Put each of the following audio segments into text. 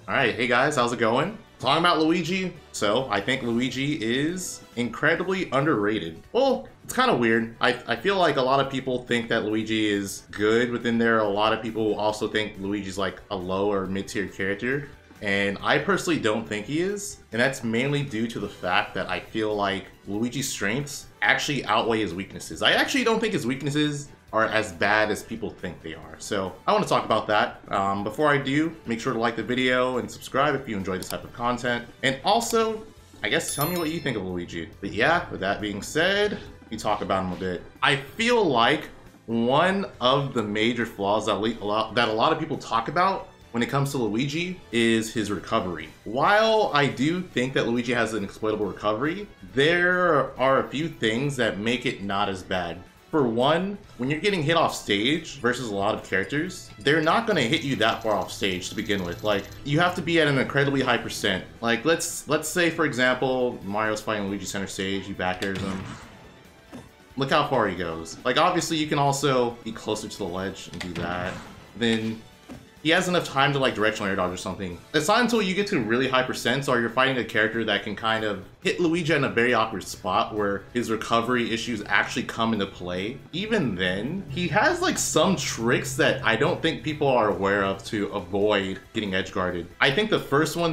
Alright, hey guys, how's it going? Talking about Luigi. So, I think Luigi is incredibly underrated. Well, it's kind of weird. I feel like a lot of people think that Luigi is good within there. A lot of people also think Luigi's like a low or mid-tier character. And I personally don't think he is. And that's mainly due to the fact that I feel like Luigi's strengths actually outweigh his weaknesses. I actually don't think his weaknesses are as bad as people think they are. So I want to talk about that. Before I do, make sure to like the video and subscribe if you enjoy this type of content. And also, I guess tell me what you think of Luigi. But yeah, with that being said, we talk about him a bit. I feel like one of the major flaws that a lot of people talk about when it comes to Luigi is his recovery. While I do think that Luigi has an exploitable recovery, there are a few things that make it not as bad. For one, when you're getting hit off stage versus a lot of characters, they're not going to hit you that far off stage to begin with. Like, you have to be at an incredibly high percent. Like, let's say, for example, Mario's fighting Luigi center stage, he back airs him. Look how far he goes. Like, obviously, you can also be closer to the ledge and do that. Then he has enough time to like directional air dodge or something. It's not until you get to really high percents or you're fighting a character that can kind of hit Luigi in a very awkward spot where his recovery issues actually come into play. Even then, he has like some tricks that I don't think people are aware of to avoid getting edge guarded. I think the first one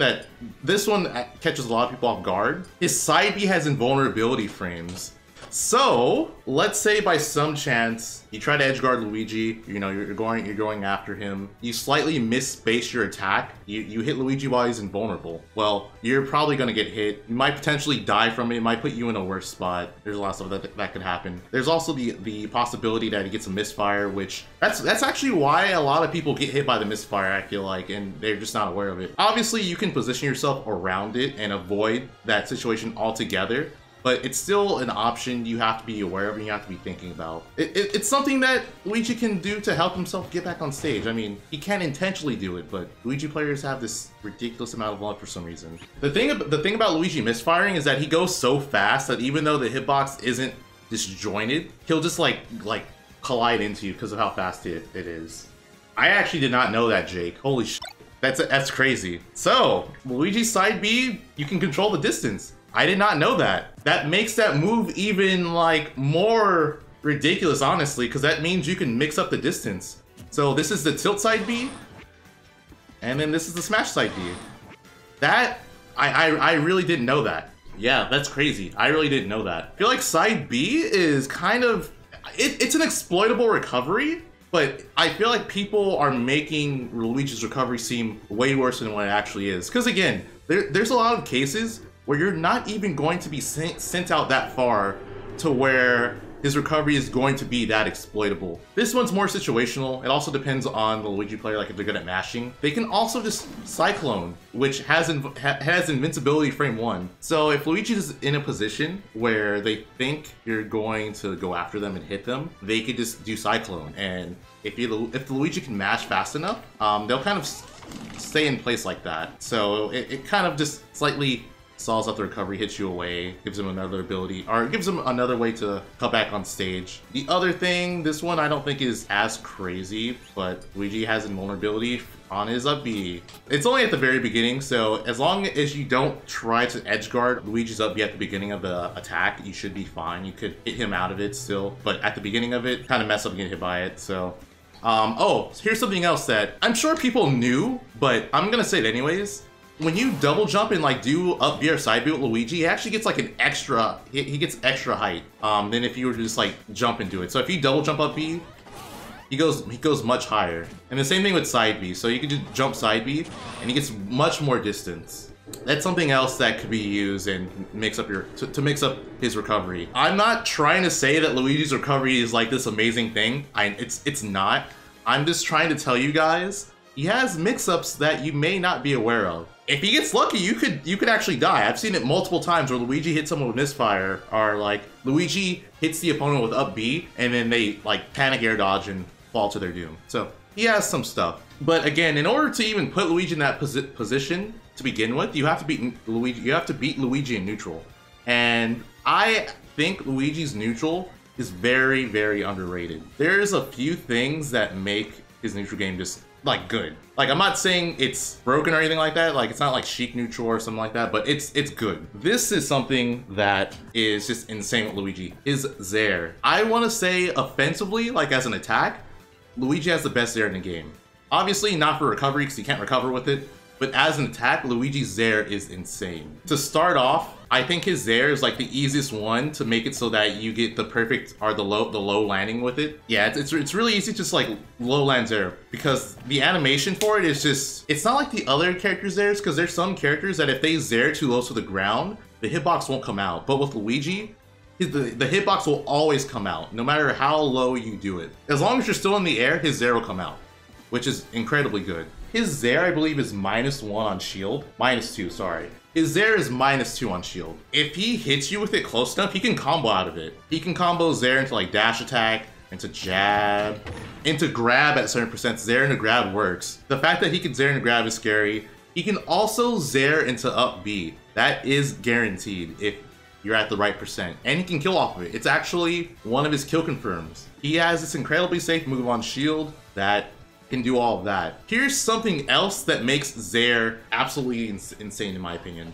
this one catches a lot of people off guard. His side B has invulnerability frames. So, let's say by some chance you try to edge guard Luigi, you know, you're going after him, you slightly miss-space your attack, you hit Luigi while he's invulnerable. Well, you're probably gonna get hit. You might potentially die from it, might put you in a worse spot. There's a lot of stuff that could happen. There's also the possibility that he gets a misfire, which that's actually why a lot of people get hit by the misfire, I feel like, and they're just not aware of it. Obviously, you can position yourself around it and avoid that situation altogether, but it's still an option you have to be aware of and you have to be thinking about. It's something that Luigi can do to help himself get back on stage. I mean, he can't intentionally do it, but Luigi players have this ridiculous amount of luck for some reason. The thing about Luigi misfiring is that he goes so fast that even though the hitbox isn't disjointed, he'll just like collide into you because of how fast it is. I actually did not know that, Jake. Holy shit. That's crazy. So, Luigi's side B, you can control the distance. I did not know that. That makes that move even like more ridiculous, honestly, because that means you can mix up the distance. So this is the tilt side B, and then this is the smash side B. That, I really didn't know that. Yeah, that's crazy. I really didn't know that. I feel like side B is kind of, it's an exploitable recovery, but I feel like people are making Luigi's recovery seem way worse than what it actually is. Because again, there's a lot of cases where you're not even going to be sent out that far to where his recovery is going to be that exploitable. This one's more situational. It also depends on the Luigi player, like if they're good at mashing. They can also just Cyclone, which has invincibility frame 1. So if Luigi's in a position where they think you're going to go after them and hit them, they could just do Cyclone. And if the Luigi can mash fast enough, they'll kind of stay in place like that. So it kind of just slightly stalls out the recovery, hits you away, gives him another ability, or gives him another way to come back on stage. The other thing, this one I don't think is as crazy, but Luigi has invulnerability on his up B. It's only at the very beginning, so as long as you don't try to edge guard Luigi's up B at the beginning of the attack, you should be fine. You could hit him out of it still, but at the beginning of it, kind of mess up and get hit by it, so. Oh, here's something else that I'm sure people knew, but I'm gonna say it anyways. When you double jump and like do up B or side B with Luigi, he actually gets like an extra, he gets extra height than if you were to just like jump and do it. So if you double jump up B, he goes much higher. And the same thing with side B. So you can just jump side B and he gets much more distance. That's something else that could be used and mix up to mix up his recovery. I'm not trying to say that Luigi's recovery is like this amazing thing. It's not. I'm just trying to tell you guys he has mix-ups that you may not be aware of. If he gets lucky, you could actually die. I've seen it multiple times where Luigi hits someone with misfire, or like Luigi hits the opponent with up B, and then they like panic air dodge and fall to their doom. So he has some stuff. But again, in order to even put Luigi in that position to begin with, you have to beat Luigi. You have to beat Luigi in neutral, and I think Luigi's neutral is very, very underrated. There's a few things that make his neutral game just like good. Like, I'm not saying it's broken or anything like that. Like, it's not like chic neutral or something like that, but it's good. This is something that is just insane with Luigi, is Zair. I want to say offensively, like as an attack, Luigi has the best Zair in the game. Obviously not for recovery because you can't recover with it, but as an attack, Luigi's Zair is insane. To start off, I think his Zair is like the easiest one to make it so that you get the perfect or the low landing with it. Yeah, it's really easy to just like low land Zair because the animation for it is just, it's not like the other characters' Zairs, because there's some characters that if they Zair too low to the ground, the hitbox won't come out. But with Luigi, the hitbox will always come out, no matter how low you do it. As long as you're still in the air, his Zair will come out, which is incredibly good. His Zair, I believe, is -1 on shield. -2, sorry. His Zair is -2 on shield. If he hits you with it close enough, he can combo out of it. He can combo Zair into like dash attack, into jab, into grab at certain percent. Zair into grab works. The fact that he can Zair into grab is scary. He can also Zair into up B. That is guaranteed if you're at the right percent. And he can kill off of it. It's actually one of his kill confirms. He has this incredibly safe move on shield that can do all of that. Here's something else that makes Zair absolutely insane in my opinion.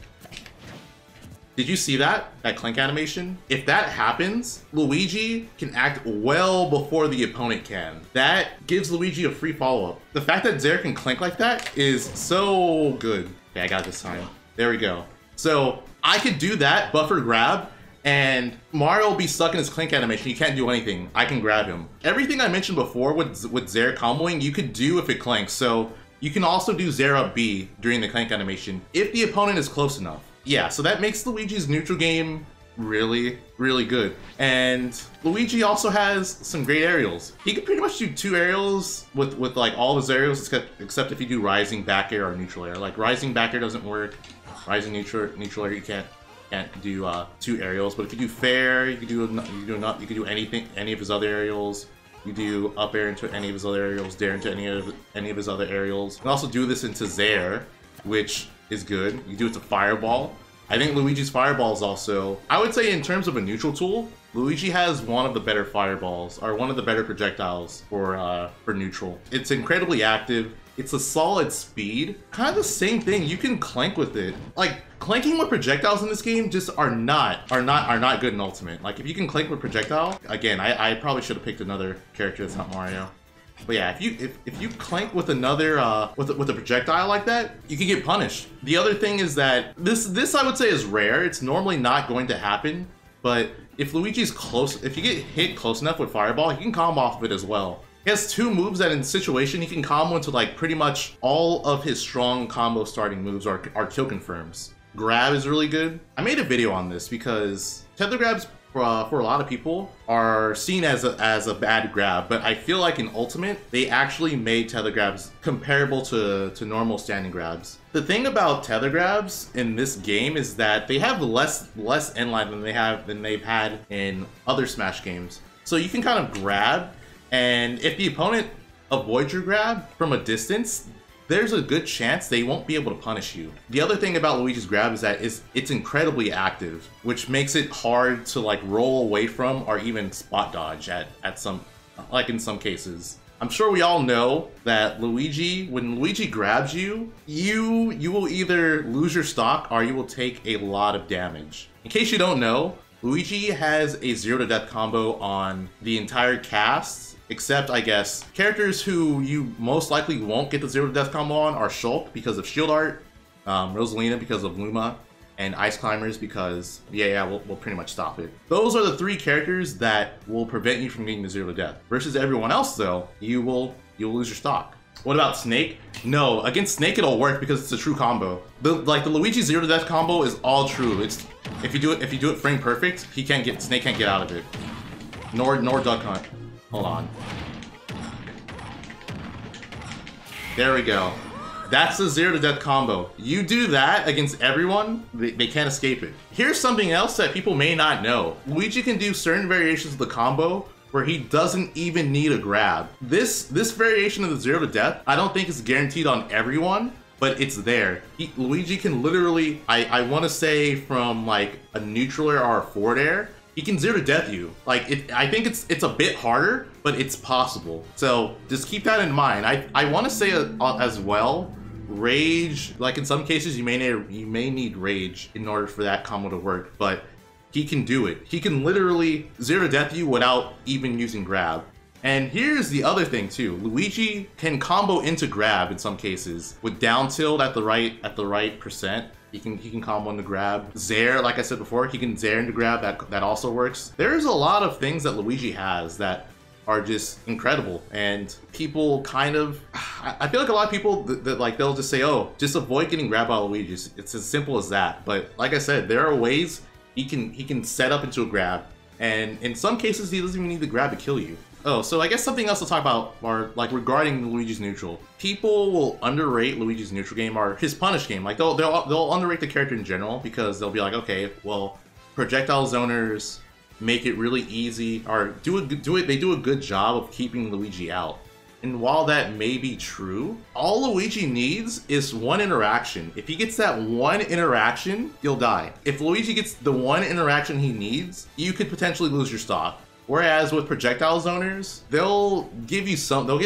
Did you see that clink animation? If that happens, Luigi can act well before the opponent can. That gives Luigi a free follow-up. The fact that Zair can clink like that is so good. Okay, I got it this time. There we go. So I could do that, buffer grab, and Mario will be stuck in his clink animation. He can't do anything. I can grab him. Everything I mentioned before with Zair comboing, you could do if it clanks. So you can also do Zair up B during the clank animation if the opponent is close enough. Yeah, so that makes Luigi's neutral game really, really good. And Luigi also has some great aerials. He can pretty much do 2 aerials with like all his aerials except if you do rising back air or neutral air. Like rising back air doesn't work. Rising neutral air you can't do 2 aerials, but if you do fair, you can do anything, any of his other aerials. You do up air into any of his other aerials, dare into any of his other aerials. You can also do this into Zair, which is good. You can do it to Fireball. I think Luigi's Fireball is also, I would say in terms of a neutral tool, Luigi has one of the better fireballs, or one of the better projectiles for neutral. It's incredibly active. It's a solid speed. Kind of the same thing. You can clank with it. Like clanking with projectiles in this game just are not good in Ultimate. Like if you can clank with projectile, again, I probably should have picked another character that's not Mario. But yeah, if you clank with another with a projectile like that, you can get punished. The other thing is that this I would say is rare. It's normally not going to happen, but if Luigi's close, if you get hit close enough with Fireball, he can combo off of it as well. He has 2 moves that in situation he can combo into like pretty much all of his strong combo starting moves are kill confirms. Grab is really good. I made a video on this because tether grabs for a lot of people are seen as a bad grab, but I feel like in Ultimate they actually made tether grabs comparable to normal standing grabs. The thing about tether grabs in this game is that they have less endline than they've had in other Smash games. So you can kind of grab, and if the opponent avoids your grab from a distance, there's a good chance they won't be able to punish you. The other thing about Luigi's grab is that it's incredibly active, which makes it hard to like roll away from or even spot dodge at some, like in some cases. I'm sure we all know that Luigi, when Luigi grabs you, you will either lose your stock or you will take a lot of damage. In case you don't know, Luigi has a 0 to death combo on the entire cast, except, I guess, characters who you most likely won't get the 0 to death combo on are Shulk because of Shield Art, Rosalina because of Luma, and Ice Climbers because, we'll pretty much stop it. Those are the 3 characters that will prevent you from getting the 0 to death. Versus everyone else, though, you'll lose your stock. What about Snake? No, against Snake it'll work because it's a true combo. The Luigi 0 to death combo is all true. It's if you do it frame perfect, Snake can't get out of it. Nor Duck Hunt. Hold on. There we go. That's the 0 to death combo. You do that against everyone, they can't escape it. Here's something else that people may not know. Luigi can do certain variations of the combo where he doesn't even need a grab. This variation of the 0 to death, I don't think is guaranteed on everyone, but it's there. Luigi can literally, I want to say from like a neutral air or a forward air, he can zero to death you. Like, I think it's a bit harder, but it's possible. So just keep that in mind. I want to say as well, rage, like in some cases you may need rage in order for that combo to work, but he can do it. He can literally zero to death you without even using grab. And here's the other thing too. Luigi can combo into grab in some cases with down tilt at the right percent. He can combo into grab. Zair, like I said before, he can Zair into grab. That also works. There's a lot of things that Luigi has that are just incredible, and people kind of, I feel like a lot of people that like, they'll just say, oh, just avoid getting grabbed by Luigi. It's as simple as that. But like I said, there are ways he can set up into a grab, and in some cases he doesn't even need the grab to kill you. Oh, so I guess something else to talk about are like regarding Luigi's neutral. People will underrate Luigi's neutral game or his punish game. Like they'll underrate the character in general because they'll be like, okay, well, projectile zoners make it really easy, or they do a good job of keeping Luigi out. And while that may be true, all Luigi needs is one interaction. If he gets that one interaction, you'll die. If Luigi gets the one interaction he needs, you could potentially lose your stock. Whereas with projectile zoners, they'll give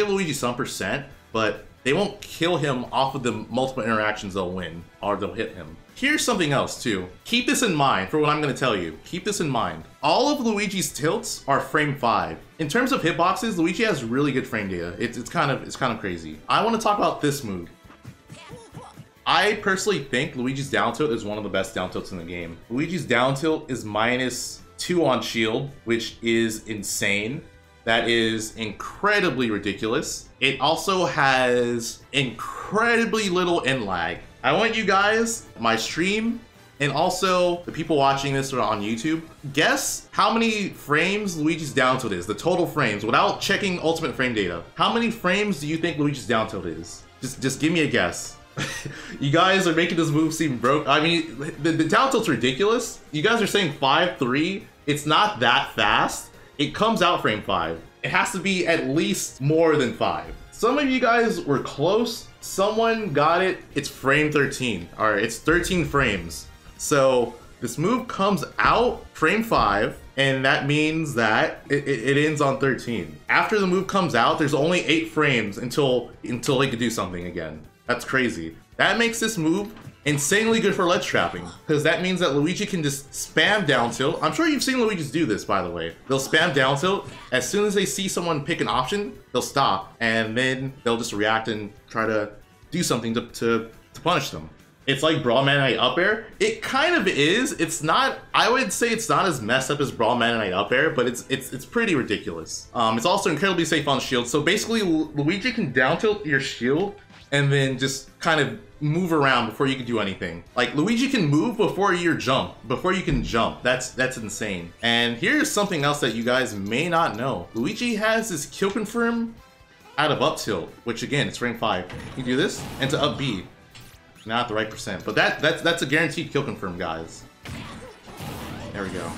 Luigi some percent, but they won't kill him off of the multiple interactions they'll win, or they'll hit him. Here's something else too. Keep this in mind for what I'm gonna tell you. Keep this in mind. All of Luigi's tilts are frame 5. In terms of hitboxes, Luigi has really good frame data. It's kind of crazy. I wanna talk about this move. I personally think Luigi's down tilt is one of the best down tilts in the game. Luigi's down tilt is -2 on shield, which is insane. That is incredibly ridiculous. It also has incredibly little end lag. I want you guys, my stream, and also the people watching this on YouTube, guess how many frames Luigi's down tilt is, the total frames, without checking ultimate frame data. How many frames do you think Luigi's down tilt is? Just give me a guess. You guys are making this move seem broke. I mean, the down tilt's ridiculous. You guys are saying 5-3. It's not that fast. It comes out frame 5. It has to be at least more than 5. Some of you guys were close. Someone got it. It's frame 13. All right, it's 13 frames. So this move comes out frame 5, and that means that it ends on 13. After the move comes out, there's only 8 frames until they could do something again. That's crazy. That makes this move insanely good for ledge trapping, because that means that Luigi can just spam down tilt. I'm sure you've seen Luigi's do this, by the way. They'll spam down tilt. As soon as they see someone pick an option, they'll stop, and then they'll just react and try to do something to punish them. It's like Brawl Man Night up air. It kind of is. It's not, I would say it's not as messed up as Brawl Man Night up air, but it's pretty ridiculous. It's also incredibly safe on shield. So basically, Luigi can down tilt your shield and then just kind of move around before you can do anything. Like, Luigi can move before you can jump. That's insane. And here's something else that you guys may not know. Luigi has this kill confirm out of up tilt, which again, it's frame 5. You do this, and to up B. Not at the right percent, but that's a guaranteed kill confirm, guys. There we go.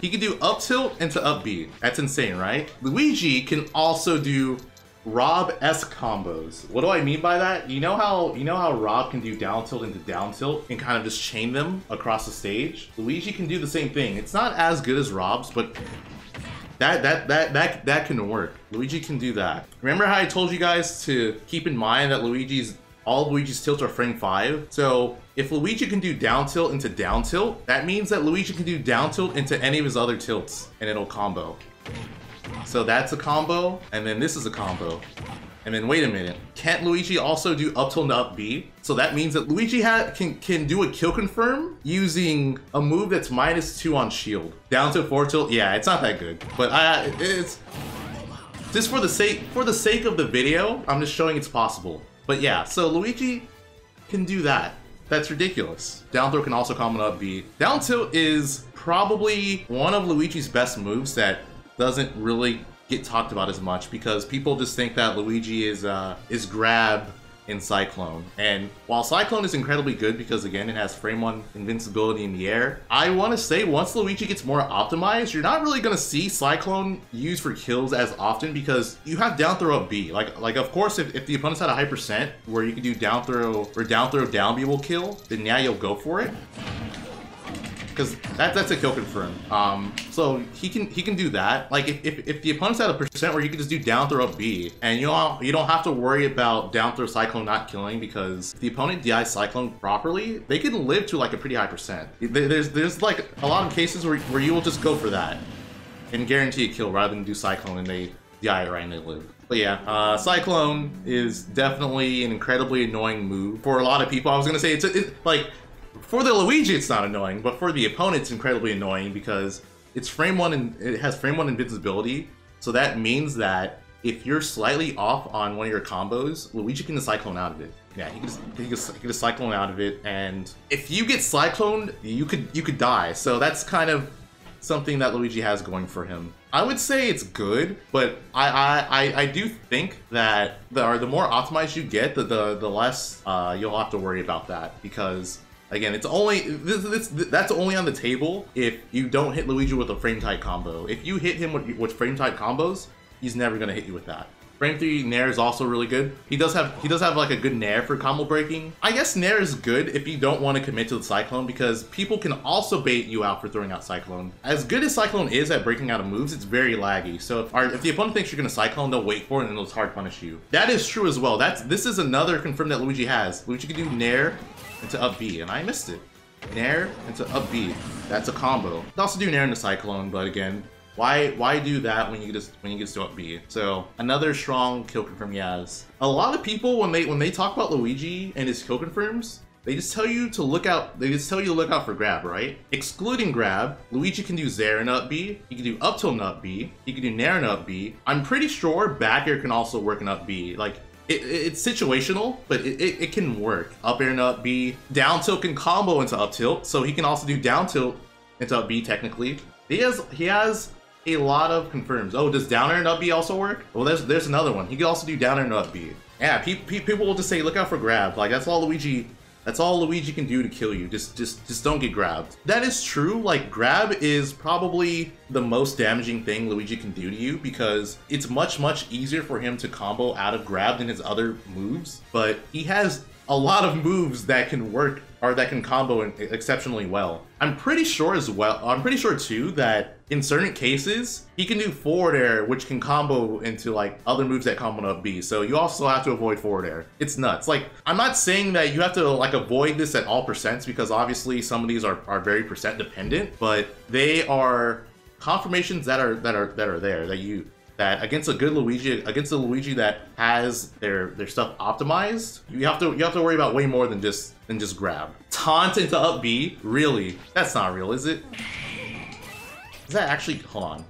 He can do up tilt into up B. That's insane, right? Luigi can also do Rob-esque combos. What do I mean by that? You know how Rob can do down tilt into down tilt and kind of just chain them across the stage? Luigi can do the same thing. It's not as good as Rob's, but that can work. Luigi can do that. Remember how I told you guys to keep in mind that all of Luigi's tilts are frame 5? So if Luigi can do down tilt into down tilt, that means that Luigi can do down tilt into any of his other tilts, and it'll combo. So that's a combo, and then this is a combo. And then wait a minute, can't Luigi also do up tilt into up B? So that means that Luigi can do a kill confirm using a move that's -2 on shield. Down tilt, forward tilt, yeah, it's not that good. But it's just for the sake of the video, I'm just showing it's possible. But yeah, so Luigi can do that. That's ridiculous. Down throw can also combo up B. Down tilt is probably one of Luigi's best moves that doesn't really get talked about as much, because people just think that Luigi is grab in Cyclone. And while Cyclone is incredibly good because, again, it has frame 1 invincibility in the air, I want to say once Luigi gets more optimized, you're not really going to see Cyclone used for kills as often, because you have down throw up B. Like of course, if the opponent's at a high percent where you can do down throw or down throw down B will kill, then yeah, you'll go for it. because that's a kill confirm. So he can do that. Like if the opponent's at a percent where you can just do down throw up B, and you don't have to worry about down throw Cyclone not killing, because if the opponent DIs Cyclone properly, they can live to like a pretty high percent. There's like a lot of cases where you will just go for that and guarantee a kill rather than do Cyclone and they DI it right and they live. But yeah, Cyclone is definitely an incredibly annoying move for a lot of people. I was gonna say it's like for the Luigi it's not annoying, but for the opponent it's incredibly annoying because it's frame 1 and it has frame 1 invincibility. So that means that if you're slightly off on one of your combos, Luigi can just Cyclone out of it. Yeah, he can just Cyclone out of it, and if you get Cycloned, you could die. So that's kind of something that Luigi has going for him. I would say it's good, but I do think that the more optimized you get, the less you'll have to worry about that, because again, it's only that's only on the table if you don't hit Luigi with a frame tight combo. If you hit him with frame tight combos, he's never gonna hit you with that. Frame 3 Nair is also really good. He does have like a good Nair for combo breaking. I guess Nair is good if you don't want to commit to the Cyclone, because people can also bait you out for throwing out Cyclone. As good as Cyclone is at breaking out of moves, it's very laggy. So if the opponent thinks you're gonna Cyclone, they'll wait for it and it'll hard punish you. That is true as well. This is another confirm that Luigi has. Luigi can do Nair into up B, and I missed it. Nair into up B. That's a combo. You can also do Nair into Cyclone, but again, why do that when you just do up B? So another strong kill confirm he has. A lot of people when they talk about Luigi and his kill confirms, they just tell you to look out. They just tell you to look out for grab, right? Excluding grab, Luigi can do Zair and up B. He can do up tilt and up B. He can do Nair and up B. I'm pretty sure back air can also work in up B. Like it's situational, but it can work. Up air and up B. Down tilt can combo into up tilt, so he can also do down tilt into up B technically. He has a lot of confirms. Oh, does down air and up B also work? Well, there's another one. He could also do down air and up B. Yeah, people will just say look out for grab. Like that's all Luigi can do to kill you. Just don't get grabbed. That is true. Like grab is probably the most damaging thing Luigi can do to you, because it's much easier for him to combo out of grab than his other moves. But he has a lot of moves that can work or that can combo exceptionally well. I'm pretty sure too that in certain cases he can do forward air, which can combo into like other moves that combo up B. So you also have to avoid forward air. It's nuts. Like I'm not saying that you have to like avoid this at all percents, because obviously some of these are very percent dependent, but they are confirmations that are there that against a good Luigi, against a Luigi that has their stuff optimized, you have to worry about way more than just grab. Taunt into up B? Really? That's not real, is it? Does that actually, hold on.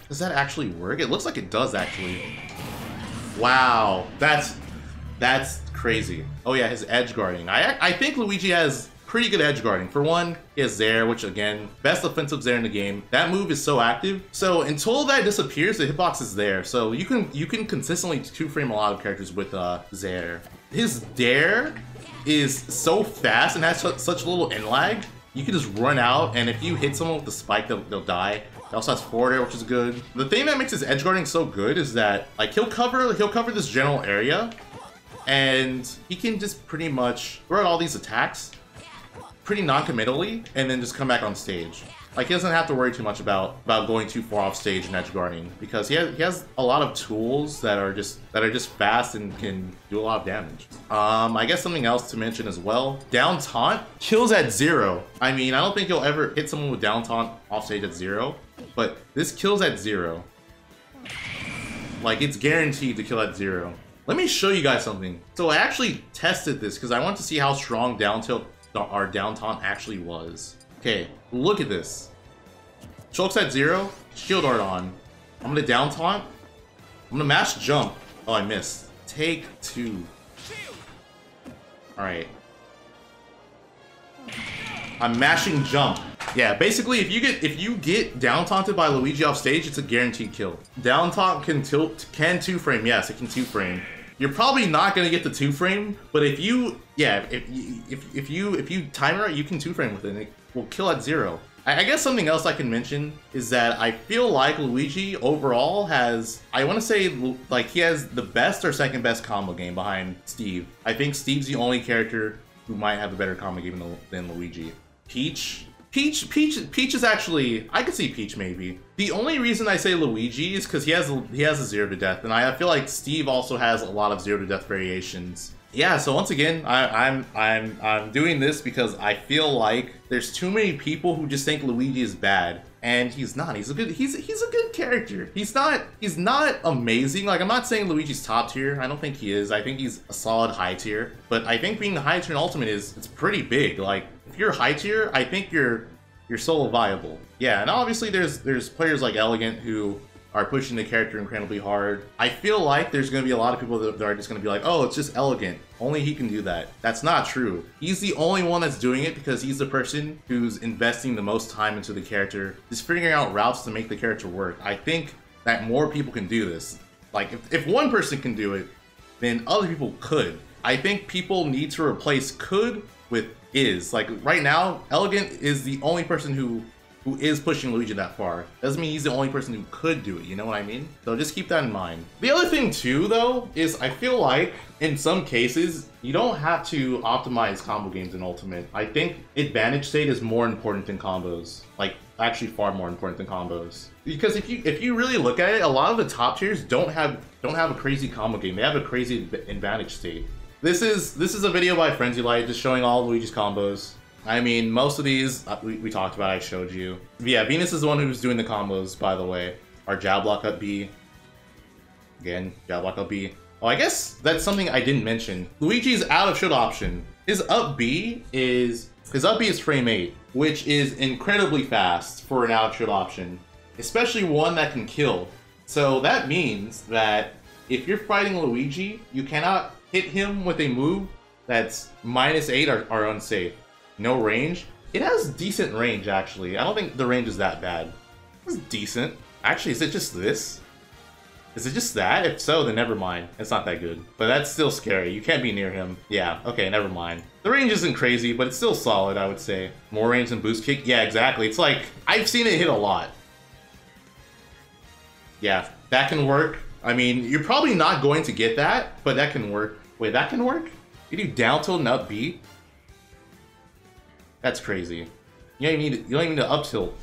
Does that actually work? It looks like it does actually. Wow, that's crazy. Oh yeah, his edge guarding. I think Luigi has pretty good edge guarding. For one, he has Zair, which again, best offensive Zair in the game. That move is so active. So until that disappears, the hitbox is there. So you can consistently two-frame a lot of characters with Zair. His Dare is so fast and has such little in lag. You can just run out, and if you hit someone with the spike, they'll die. He also has forward air, which is good. The thing that makes his edge guarding so good is that like he'll cover this general area, and he can just pretty much throw out all these attacks pretty non-committally, and then just come back on stage. Like he doesn't have to worry too much about going too far off stage and edge guarding, because he has a lot of tools that are just fast and can do a lot of damage. I guess something else to mention as well. Down taunt kills at 0. I mean, I don't think you'll ever hit someone with down taunt off stage at 0, but this kills at 0. Like it's guaranteed to kill at 0. Let me show you guys something. So I actually tested this because I want to see how strong down tilt our down taunt actually was. Okay, look at this. Chokes at 0, shield art on. I'm gonna down taunt. I'm gonna mash jump. Oh, I missed. Take 2. Alright. I'm mashing jump. Yeah, basically if you get down taunted by Luigi off stage, it's a guaranteed kill. Down taunt can two-frame, yes, it can two-frame. You're probably not gonna get the two-frame, but if you time it right, you can two-frame with it and it will kill at 0. I guess something else I can mention is that I feel like Luigi overall has, I want to say like he has the best or second best combo game behind Steve. I think Steve's the only character who might have a better combo game than Luigi. Peach is actually, I could see Peach maybe. The only reason I say Luigi is because he has a 0 to death, and I feel like Steve also has a lot of 0 to death variations. Yeah, so once again, I'm doing this because I feel like there's too many people who just think Luigi is bad, and he's not. He's a good character. He's not amazing. Like, I'm not saying Luigi's top tier. I don't think he is. I think he's a solid high tier. But I think being the high tier in Ultimate it's pretty big. Like, if you're high tier, I think you're solo viable. Yeah, and obviously there's players like Elegant who are pushing the character incredibly hard. I feel like there's going to be a lot of people that are just going to be like, oh, it's just Elegant. Only he can do that. That's not true. He's the only one that's doing it because he's the person who's investing the most time into the character, just figuring out routes to make the character work. I think that more people can do this. Like, if one person can do it, then other people could. I think people need to replace could with is. Like, right now, Elegant is the only person who is pushing Luigi that far. Doesn't mean he's the only person who could do it, you know what I mean? So just keep that in mind. The other thing too, though, is I feel like in some cases, you don't have to optimize combo games in Ultimate. I think advantage state is more important than combos. Like, actually far more important than combos. Because if you really look at it, a lot of the top tiers don't have a crazy combo game. They have a crazy advantage state. This is a video by Frenzy Light just showing all Luigi's combos. I mean, most of these we talked about, I showed you. Yeah, Venus is the one who's doing the combos, by the way. Our jab block up B. Again, jab block up B. Oh, I guess that's something I didn't mention. Luigi's out of shield option. His up B is frame 8, which is incredibly fast for an out of shield option, especially one that can kill. So that means that if you're fighting Luigi, you cannot hit him with a move that's -8 or unsafe. No range. It has decent range, actually. I don't think the range is that bad. It's decent. Actually, is it just this? Is it just that? If so, then never mind. It's not that good. But that's still scary. You can't be near him. Yeah, okay, never mind. The range isn't crazy, but it's still solid, I would say. More range than boost kick? Yeah, exactly. It's like, I've seen it hit a lot. Yeah, that can work. I mean, you're probably not going to get that, but that can work. Wait, that can work? You do down tilt and up B? That's crazy. You don't even need to up tilt.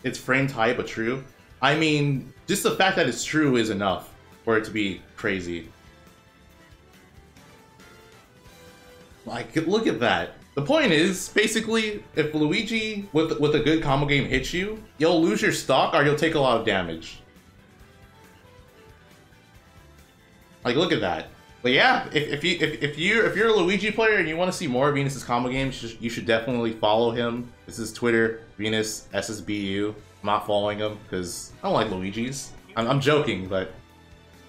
It's framed high but true. I mean, just the fact that it's true is enough for it to be crazy. Like, look at that. The point is, basically, if Luigi with a good combo game hits you, you'll lose your stock or you'll take a lot of damage. Like, look at that. But yeah, if you're a Luigi player and you want to see more of Venus's combo games, you should definitely follow him. This is Twitter, Venus SSBU. I'm not following him because I don't like Luigi's. I'm joking, but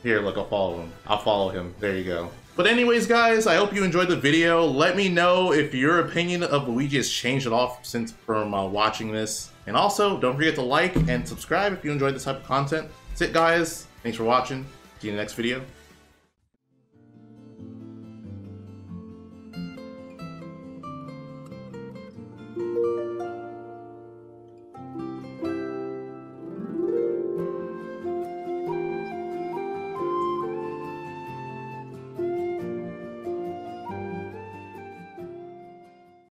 here, look, I'll follow him. I'll follow him. There you go. But anyways, guys, I hope you enjoyed the video. Let me know if your opinion of Luigi has changed at all from watching this. And also, don't forget to like and subscribe if you enjoyed this type of content. That's it, guys. Thanks for watching. See you in the next video.